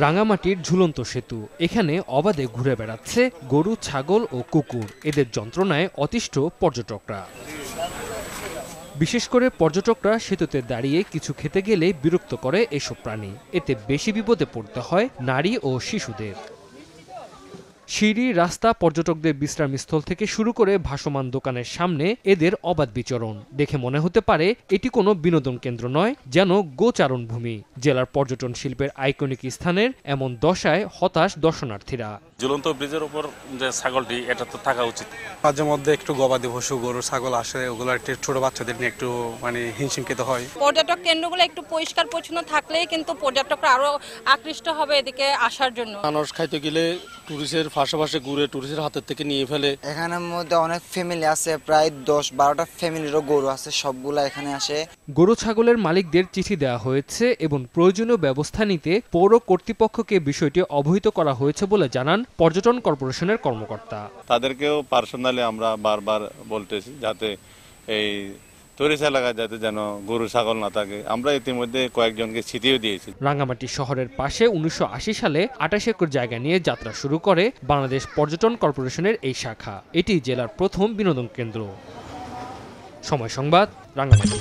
রাঙামাটির ঝুলন্ত সেতু, এখানে অবাধে ঘুরে বেড়াচ্ছে গরু, ছাগল ও কুকুর। এদের যন্ত্রণায় অতিষ্ঠ পর্যটকরা। বিশেষ করে পর্যটকরা সেতুতে দাঁড়িয়ে কিছু খেতে গেলে বিরক্ত করে এসব প্রাণী। এতে বেশি বিপদে পড়তে হয় নারী ও শিশুদের। সিঁড়ি, রাস্তা, পর্যটকদের বিশ্রামস্থল থেকে শুরু করে ভাসমান দোকানের সামনে এদের অবাধ বিচরণ দেখে মনে হতে পারে এটি কোনো বিনোদন কেন্দ্র নয়, যেন গোচারণ ভূমি। জেলার পর্যটন শিল্পের আইকনিক স্থানের এমন দশায় হতাশ দর্শনার্থীরা। ঝুলন্ত ব্রিজের উপর যে ছাগলটি, এটা তো থাকা উচিত। মাঝে মধ্যে একটু গবাদি পশু, গরু, ছাগল আসে, ওগুলো একটু ছোট বাচ্চাদের নিয়ে একটু হিমশিম খেতে হয়। পর্যটক কেন্দ্রগুলো একটু পরিষ্কার পরিচ্ছন্ন থাকলেই কিন্তু পর্যটকরা আরো আকৃষ্ট হবে এদিকে আসার জন্য। মানুষ খাইতে গেলে টুরিস্টের পাশাপাশি ঘুরে টুরিস্টের হাতের থেকে নিয়ে ফেলে। এখানের মধ্যে অনেক ফ্যামিলি আছে, প্রায় 10-12টা ফ্যামিলিরও গরু আছে, সবগুলা এখানে আসে। গরু ছাগলের মালিকদের চিঠি দেওয়া হয়েছে এবং প্রয়োজনীয় ব্যবস্থা নিতে পৌর কর্তৃপক্ষকে বিষয়টি অবহিত করা হয়েছে বলে জানান পর্যটন কর্পোরেশনের কর্মকর্তা। তাদেরকেও পার্সোনালি আমরা বারবার বলতেছি যাতে এই টুরিস্ট এলাকায় যাতে যেন গরু ছাগল না থাকে। আমরা ইতিমধ্যে কয়েকজনকে চিঠিও দিয়েছি। রাঙামাটি শহরের পাশে 1980 সালে 28 একর জায়গা নিয়ে যাত্রা শুরু করে বাংলাদেশ পর্যটন কর্পোরেশনের এই শাখা। এটি জেলার প্রথম বিনোদন কেন্দ্র। সময় সংবাদ, রাঙামাটি।